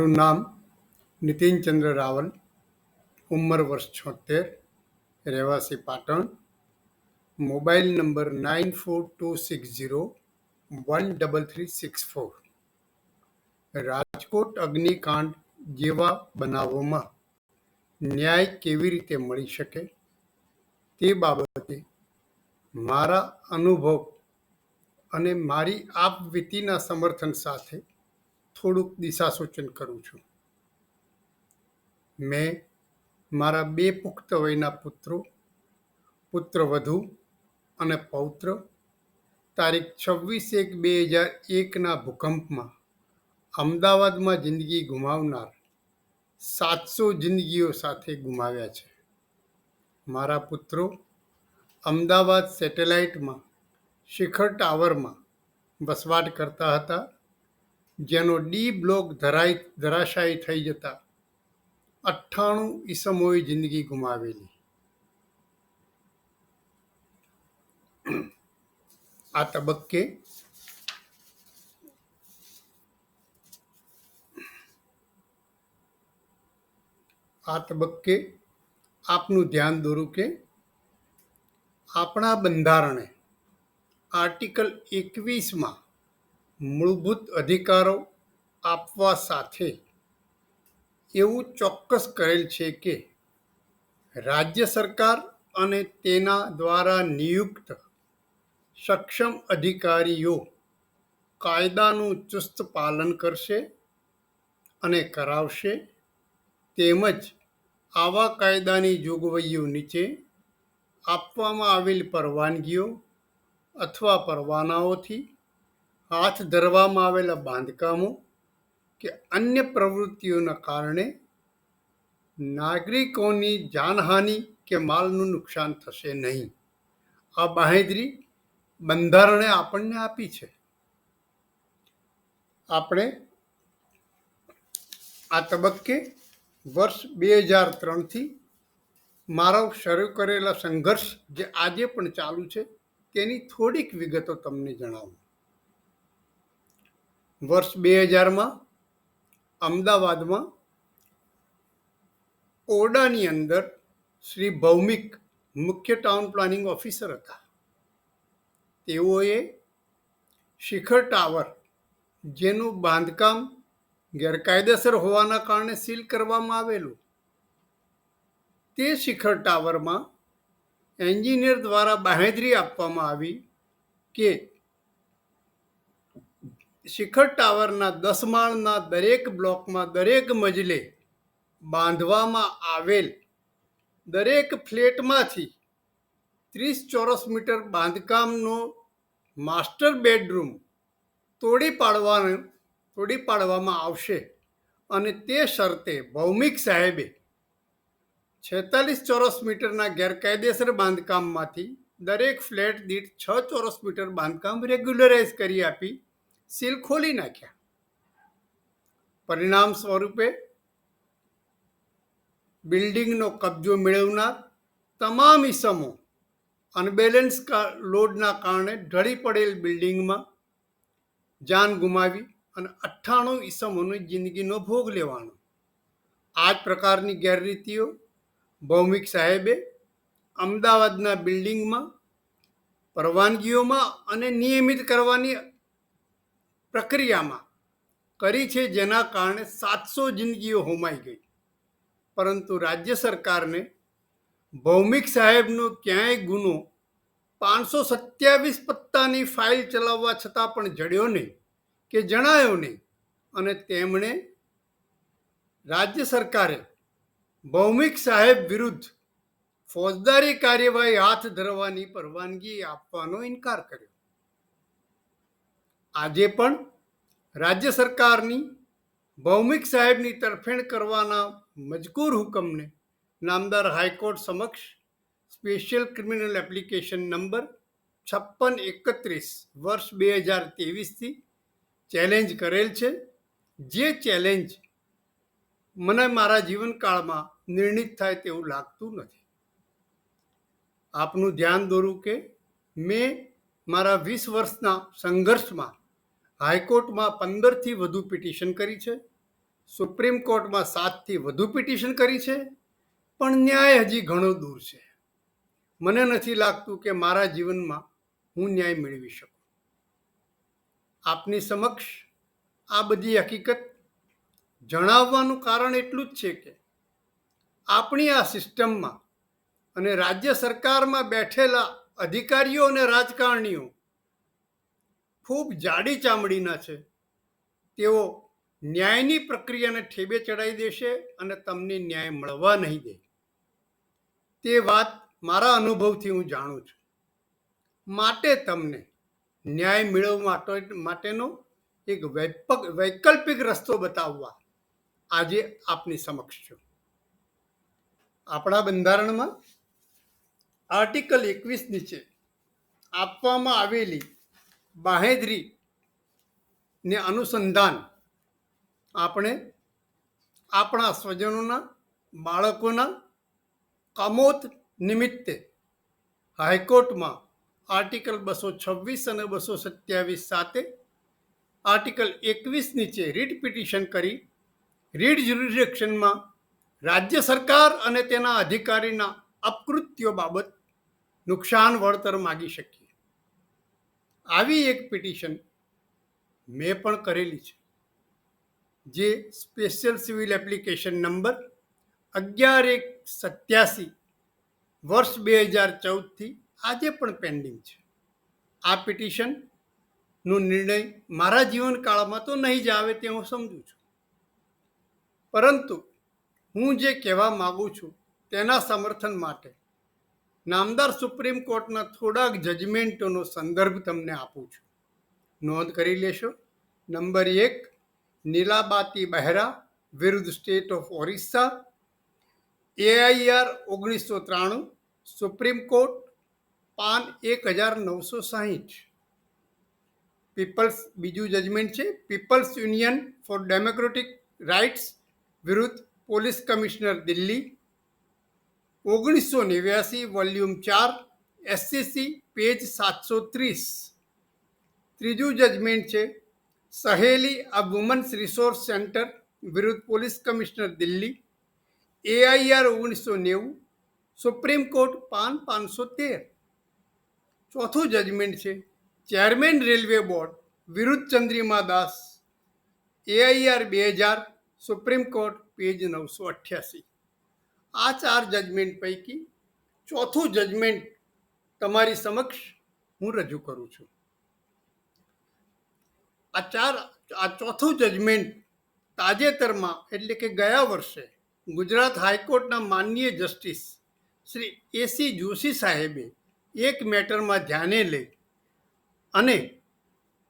મારું નામ નીતિનચંદ્ર રાવલ, ઉંમર વર્ષ 76, રહેવાસી પાટણ, મોબાઈલ નંબર 9426013364. રાજકોટ અગ્નિકાંડ જેવા બનાવોમાં ન્યાય કેવી રીતે મળી શકે તે બાબતે મારા અનુભવ અને મારી આપવીતીના સમર્થન સાથે થોડુંક દિશાસૂચન કરું છું. મેં મારા 2 પુખ્ત વયના પુત્રો, પુત્રવધુ અને પૌત્ર તારીખ 26/1/2001ના ભૂકંપમાં અમદાવાદમાં જિંદગી ગુમાવનાર 700 જિંદગીઓ સાથે ગુમાવ્યા છે. મારા પુત્રો અમદાવાદ સેટેલાઇટમાં શિખર ટાવરમાં વસવાટ કરતા હતા, જેનો ડી બ્લોક ધરાશાયી થઈ જતા 98 ઈસમોએ જિંદગી ગુમાવેલી. આ તબક્કે આપનું ધ્યાન દોરું કે આપણા બંધારણે આર્ટિકલ 21માં મૂળભૂત અધિકારો આપવા સાથે એવું ચોક્કસ કરેલ છે કે રાજ્ય સરકાર અને તેના દ્વારા નિયુક્ત સક્ષમ અધિકારીઓ કાયદાનું ચુસ્ત પાલન કરશે અને કરાવશે, તેમજ આવા કાયદાની જોગવાઈઓ નીચે આપવામાં આવેલ પરવાનગીઓ અથવા પરવાનાઓથી હાથ ધરવામાં આવેલા બાંધકામો કે અન્ય પ્રવૃત્તિઓના કારણે નાગરિકોની જાનહાનિ કે માલનું નુકસાન થશે નહીં. આ બાંહેધરી બંધારણે આપણને આપી છે. આપણે આ તબક્કે વર્ષ 2003થી મારો શરૂ કરેલા સંઘર્ષ જે આજે પણ ચાલુ છે તેની થોડીક વિગતો તમને જણાવું. વર્ષ 2000માં અમદાવાદમાં ઓરડાની અંદર શ્રી ભૌમિક મુખ્ય ટાઉન પ્લાનિંગ ઓફિસર હતા. તેઓએ શિખર ટાવર, જેનું બાંધકામ ગેરકાયદેસર હોવાના કારણે સીલ કરવામાં આવેલું, તે શિખર ટાવરમાં એન્જિનિયર દ્વારા બાંહેધરી આપવામાં આવી કે શિખર ટાવરના 10 માળના દરેક બ્લોકમાં દરેક મજલે બાંધવામાં આવેલ દરેક ફ્લેટમાંથી 30 ચોરસ મીટર બાંધકામનો માસ્ટર બેડરૂમ તોડી પાડવામાં આવશે અને તે શરતે ભૌમિક સાહેબે 46 ચોરસ મીટરના ગેરકાયદેસર બાંધકામમાંથી દરેક ફ્લેટ દીઠ 6 ચોરસ મીટર બાંધકામ રેગ્યુલરાઇઝ કરી આપી સીલ ખોલી નાખ્યા. પરિણામ સ્વરૂપે બિલ્ડિંગનો કબજો મેળવનાર તમામ ઈસમો અનબેલેન્સ લોડના કારણે ઢળી પડેલ બિલ્ડિંગમાં જાન ગુમાવી અને 98 ઈસમોની જિંદગીનો ભોગ લેવાનો. આ જ પ્રકારની ગેરરીતિઓ ભૌમિક સાહેબે અમદાવાદના બિલ્ડિંગમાં પરવાનગીઓમાં અને નિયમિત કરવાની પ્રક્રિયામાં કરી છે, જેના કારણે 700 જિંદગીઓ હોમાઈ ગઈ. પરંતુ રાજ્ય સરકારને ભૌમિક સાહેબનો ક્યાંય ગુનો 527 પત્તાની ફાઇલ ચલાવવા છતાં પણ જડ્યો નહીં કે જણાયો નહીં, અને તેમણે રાજ્ય સરકારે ભૌમિક સાહેબ વિરુદ્ધ ફોજદારી કાર્યવાહી હાથ ધરવાની પરવાનગી આપવાનો ઇનકાર કર્યો. આજે પણ રાજ્ય સરકારની ભૌમિક સાહેબની તરફેણ કરવાના મજકૂર હુકમને નામદાર હાઈકોર્ટ સમક્ષ સ્પેશિયલ ક્રિમિનલ એપ્લિકેશન નંબર 5631 વર્ષ 2023થી ચેલેન્જ કરેલ છે. જે ચેલેન્જ મને મારા જીવનકાળમાં નિર્ણિત થાય તેવું લાગતું નથી. આપનું ધ્યાન દોરું કે મેં મારા 20 વર્ષના સંઘર્ષમાં હાઈકોર્ટમાં 15થી વધુ પિટિશન કરી છે. સુપ્રીમ કોર્ટમાં 7થી વધુ પિટિશન કરી છે, પણ ન્યાય હજી ઘણો દૂર છે. મને નથી લાગતું કે મારા જીવનમાં હું ન્યાય મેળવી શકું. આપની સમક્ષ આ બધી હકીકત જણાવવાનું કારણ એટલું જ છે કે આપણી આ સિસ્ટમમાં અને રાજ્ય સરકારમાં બેઠેલા અધિકારીઓ અને રાજકારણીઓ ખૂબ જાડી ચામડીના છે. તેઓ ન્યાયની પ્રક્રિયાને ઠેબે ચડાવી દેશે અને તમને ન્યાય મળવા નહીં દે. તે વાત મારા અનુભવથી હું જાણું છું. માટે તમને ન્યાય મેળવવા માટેનો એક વૈકલ્પિક રસ્તો બતાવવા આજે આપની સમક્ષ છું. આપણા બંધારણમાં આર્ટિકલ 21 નીચે આપવામાં આવેલી બાંહેધરી ને અનુસંધાન આપણે આપણા સ્વજનોના બાળકોના કમોત નિમિત્તે હાઈકોર્ટમાં આર્ટિકલ 226 અને 227 સાથે આર્ટિકલ 21 નીચે રીટ પિટિશન કરી રીટ જ્યુરિડિક્શનમાં રાજ્ય સરકાર અને તેના અધિકારીના અપકૃત્યો બાબત નુકસાન વળતર માગી શકીએ. આવી એક પિટિશન મેં પણ કરેલી છે, જે સ્પેશિયલ સિવિલ એપ્લિકેશન નંબર 11/187 વર્ષ 2014થી આજે પણ પેન્ડિંગ છે. આ પિટિશનનો નિર્ણય મારા જીવનકાળમાં તો નહીં જ આવે તે હું સમજું છું, પરંતુ હું જે કહેવા માગું છું તેના સમર્થન માટે નામદાર સુપ્રીમ કોર્ટના થોડાક જજમેન્ટોનો સંદર્ભ તમને આપું છું. નોંધ કરી લેશો. નંબર 1, નીલાબાતી બહેરા વિરુદ્ધ state of Orissa, AIR 1993, supreme court, પાન 1960. બીજું જજમેન્ટ છે people's union for democratic rights વિરુદ્ધ police commissioner Delhi, 1989, volume 4, SCC, page 730. ત્રીજું જજમેન્ટ છે Saheli a women's resource centre વિરુદ્ધ police commissioner Delhi, AIR 1990, supreme court, પાન 513. ચોથું જજમેન્ટ છે ચેરમેન રેલવે બોર્ડ વિરુદ્ધ Chandrima Das, AIR 2000, supreme court, page 988. આ 4 જજમેન્ટ પૈકી ચોથું જજમેન્ટ તમારી સમક્ષ હું રજૂ કરું છું. આ ચોથું જજમેન્ટ તાજેતરમાં એટલે કે ગયા વર્ષે ગુજરાત હાઈકોર્ટના માનનીય જસ્ટિસ શ્રી AC જોશી સાહેબે એક મેટરમાં ધ્યાને લઈ અને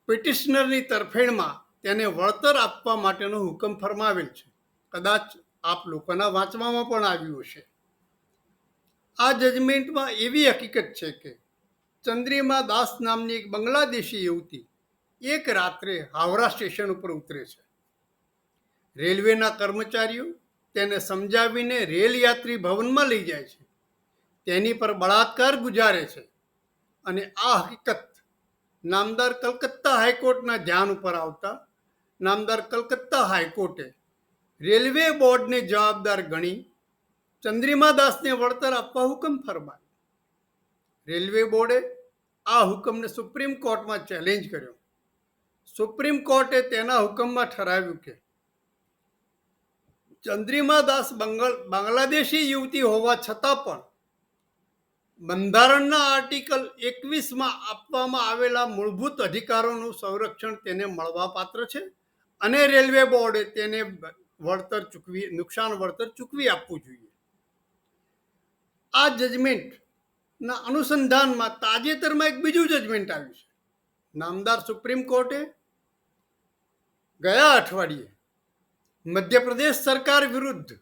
પિટિશનરની તરફેણમાં તેને વળતર આપવા માટેનો હુકમ ફરમાવેલ છે. કદાચ આપ લોકોના વાંચવામાં પણ આવ્યું હશે. આ જજમેન્ટમાં એવી હકીકત છે કે ચંદ્રિમા દાસ નામની એક બાંગ્લાદેશી યુવતી એક રાત્રે હાવરા સ્ટેશન ઉપર ઉતરે છે. રેલવેના કર્મચારીઓ તેને સમજાવીને રેલ યાત્રી ભવનમાં લઈ જાય છે. તેની પર બળાત્કાર ગુજારે છે અને આ હકીકત નામદાર કલકત્તા હાઈકોર્ટના ધ્યાન ઉપર આવતા નામદાર કલકત્તા હાઈકોર્ટે રેલવે બોર્ડને જવાબદાર ગણી ચંદ્રિમા દાસને વળતર આપવા હુકમ ફરમાવ્યો. રેલવે બોર્ડે આ હુકમને સુપ્રીમ કોર્ટમાં ચેલેન્જ કર્યો. સુપ્રીમ કોર્ટે તેના હુકમમાં ઠરાવ્યું કે ચંદ્રિમા દાસ બાંગ્લાદેશી યુવતી હોવા છતાં પણ બંધારણના આર્ટિકલ 21માં આપવામાં આવેલા મૂળભૂત અધિકારોનું સંરક્ષણ તેને મળવાપાત્ર છે અને રેલવે બોર્ડે તેને નુકસાન વળતર ચૂકવી આપવું જોઈએ. આ જજમેન્ટના અનુસંધાનમાં તાજેતરમાં એક બીજું જજમેન્ટ આવ્યું છે. નામદાર સુપ્રીમ કોર્ટે ગયા અઠવાડિયે મધ્યપ્રદેશ સરકાર વિરુદ્ધ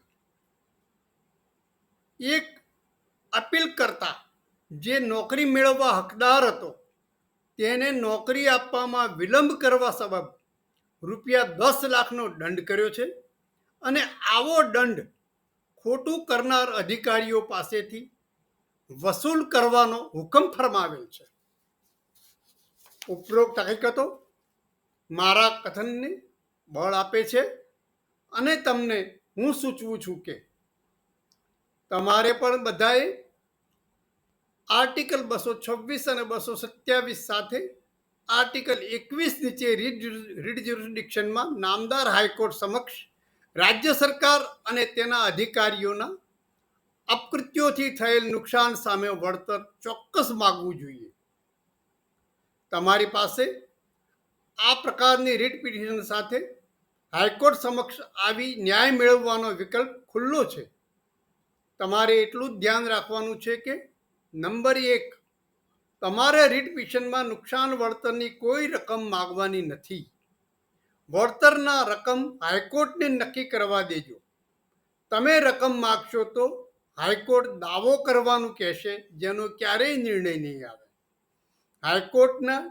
એક અપીલ કરતા જે નોકરી મેળવવા હકદાર હતો તેને નોકરી આપવામાં વિલંબ કરવા સબબ ₹10 લાખનો દંડ કર્યો છે અને આવો દંડ ખોટું કરનાર અધિકારીઓ પાસેથી વસૂલ કરવાનો હુકમ ફરમાવેલ છે. ઉપરોક્ત હકીકતો મારા કથનને બળ આપે છે અને તમને હું સૂચવું છું કે તમારે પણ બધાએ આર્ટિકલ 226 અને 227 સાથે આર્ટિકલ 21 નીચે રીડ જ્યુરિસ્ડિક્શનમાં નામદાર હાઈકોર્ટ સમક્ષ રાજ્ય સરકાર અને તેના અધિકારીઓના અપકૃત્યોથી થયેલ નુકસાન સામે વળતર ચોક્કસ માગવું જોઈએ. તમારી પાસે આ પ્રકારની રીટ પિટિશન સાથે હાઈકોર્ટ સમક્ષ આવી ન્યાય મેળવવાનો વિકલ્પ ખુલ્લો છે. તમારે એટલું જ ધ્યાન રાખવાનું છે કે નંબર 1, તમારે રીટ પિટિશનમાં નુકસાન વળતરની કોઈ રકમ માગવાની નથી. વળતરના રકમ હાઈકોર્ટને નક્કી કરવા દેજો. તમે રકમ માગશો તો હાઈકોર્ટ દાવો કરવાનું કહેશે, જેનો ક્યારેય નિર્ણય નહીં આવે. હાઈકોર્ટના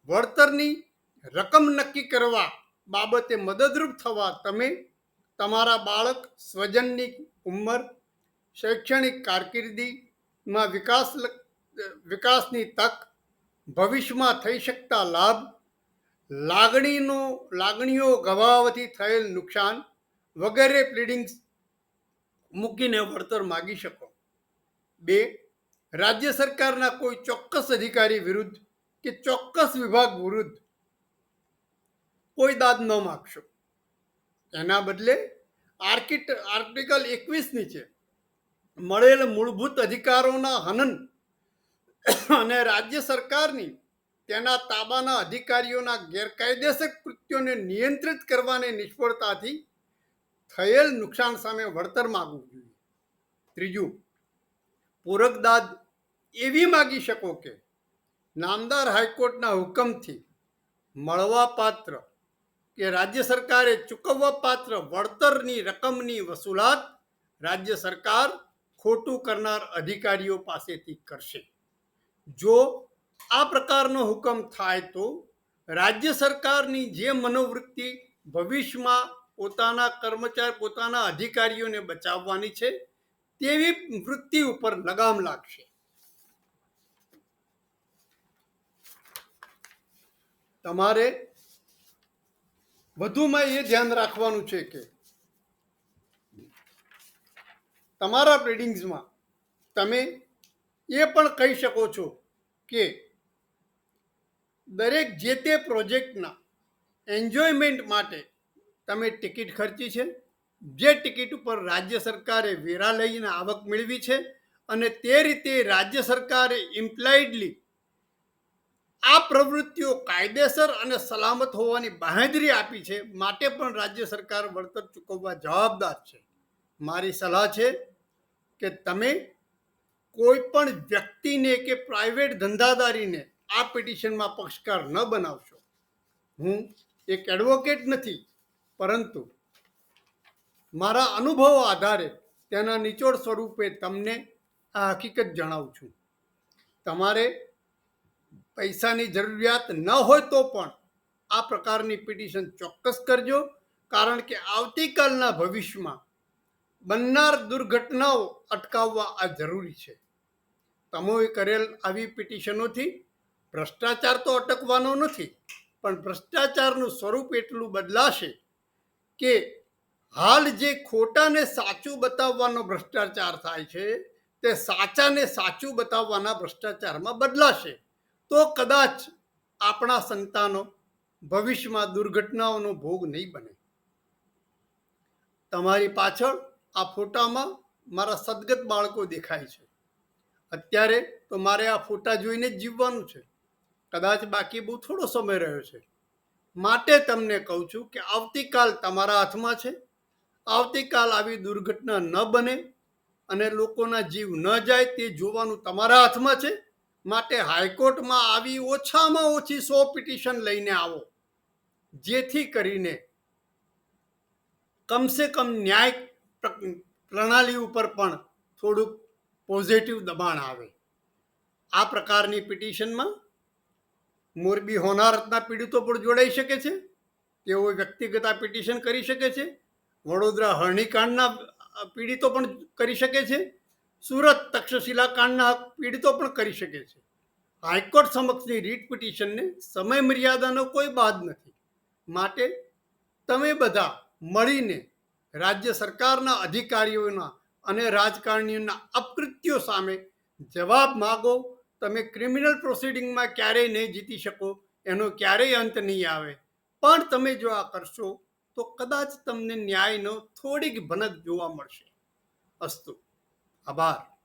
વળતરની રકમ નક્કી કરવા બાબતે મદદરૂપ થવા તમે તમારા બાળક સ્વજનની ઉંમર, શૈક્ષણિક કારકિર્દીમાં વિકાસની તક, ભવિષ્યમાં થઈ શકતા લાભ, લાગણીઓ ગવાવવાથી થયેલ નુકસાન વગેરે પ્લીડિંગ્સ મૂકીને વળતર માગી શકો. 2, રાજ્ય સરકારના કોઈ ચોક્કસ અધિકારી વિરુદ્ધ કે ચોક્કસ વિભાગ વિરુદ્ધ કોઈ દાદ ન માગશો. એના બદલે આર્ટિકલ 21 નીચે મળેલ મૂળભૂત અધિકારોના હનન અને રાજ્ય સરકારની તેના તાબાના અધિકારીઓના ગેરકાયદેસર કૃત્યોને નિયંત્રિત કરવાની નિષ્ફળતાથી થયેલ નુકસાન સામે વળતર માગવું જોઈએ. 3, પૂરક દાદ એવી માગી શકો કે નામદાર હાઈકોર્ટના હુકમથી મળવાપાત્ર કે રાજ્ય સરકારે ચૂકવવા પાત્ર વળતરની રકમની વસૂલાત રાજ્ય સરકાર ખોટું કરનાર અધિકારીઓ પાસેથી કરશે. જો આ પ્રકારનો હુકમ થાય તો રાજ્ય સરકારની જે મનોવૃત્તિ ભવિષ્યમાં પોતાના અધિકારીઓને બચાવવાની છે તેવી વૃત્તિ ઉપર લગામ લાગશે. તમારે વધુમાં એ ધ્યાન રાખવાનું છે કે તમારા પ્લીડિંગ્સમાં તમે એ પણ કહી શકો છો કે દરેક જે તે પ્રોજેક્ટના એન્જોયમેન્ટ માટે તમે ટિકિટ ખર્ચી છે, જે ટિકિટ ઉપર રાજ્ય સરકારે વેરા લઈને આવક મેળવી છે, અને તે રીતે રાજ્ય સરકારે ઇમ્પ્લાઇડલી આ પ્રવૃત્તિઓ કાયદેસર અને સલામત હોવાની બાંહેધરી આપી છે, માટે પણ રાજ્ય સરકાર વળતર ચૂકવવા જવાબદાર છે. મારી સલાહ છે કે તમે કોઈ પણ વ્યક્તિને કે પ્રાઇવેટ ધંધાદારીને આ પિટિશનમાં પક્ષકાર ન બનાવશો. હું એક એડવોકેટ નથી, પરંતુ મારા અનુભવો આધારે તેના નિચોડ સ્વરૂપે તમને આ હકીકત જણાવું છું. તમારે પૈસાની જરૂરિયાત ન હોય તો પણ આ પ્રકારની પિટિશન ચોક્કસ કરજો, કારણ કે આવતીકાલના ભવિષ્યમાં બનનાર દુર્ઘટનાઓ અટકાવવા આ જરૂરી છે. તમે કરેલ આવી પિટિશનોથી ભ્રષ્ટાચાર તો અટકવાનો નથી, પણ ભ્રષ્ટાચારનું સ્વરૂપ એટલું બદલાશે કે હાલ જે ખોટાને સાચું બતાવવાનો ભ્રષ્ટાચાર થાય છે તે સાચાને સાચું બતાવવાના ભ્રષ્ટાચારમાં બદલાશે. તો કદાચ આપણા સંતાનો ભવિષ્યમાં દુર્ઘટનાઓનો ભોગ નહીં બને. તમારી પાછળ આ ફોટામાં મારા સદગત બાળકો દેખાય છે. અત્યારે તો મારે આ ફોટા જોઈને જ જીવવાનું છે. કદાચ બાકી બહુ થોડો સમય રહ્યો છે. માટે તમને કહું છું કે આવતીકાલ તમારા હાથમાં છે. આવતીકાલ આવી દુર્ઘટના ન બને અને લોકોના જીવ ન જાય તે જોવાનું તમારા હાથમાં છે. માટે હાઈકોર્ટમાં આવી ઓછામાં ઓછી 100 પિટિશન લઈને આવો, જેથી કરીને કમસે કમ ન્યાય પ્રણાલી ઉપર પણ થોડુંક પોઝિટિવ દબાણ આવે. આ પ્રકારની પિટિશનમાં મોરબી હોનારતના પીડિતો પણ જોડાઈ શકે છે. તેઓ વ્યક્તિગત આ પિટિશન કરી શકે છે. વડોદરા હરણીકાંડના પીડિતો પણ કરી શકે છે. સુરત તક્ષશિલા કાંડના પીડિતો પણ કરી શકે છે. હાઈકોર્ટ સમક્ષની રીટ પિટિશનને સમય મર્યાદાનો કોઈ બાદ નથી. માટે તમે બધા મળીને રાજ્ય સરકારના અધિકારીઓના અને રાજકારણીઓના અપકૃત્યો સામે જવાબ માગો. તમે ક્રિમિનલ પ્રોસિડિંગમાં ક્યારેય નહીં જીતી શકો, એનો ક્યારેય અંત નહીં આવે. પણ તમે જો આ કરશો તો કદાચ તમને ન્યાયનો થોડીક ભનક જોવા મળશે. અસ્તુ. આભાર.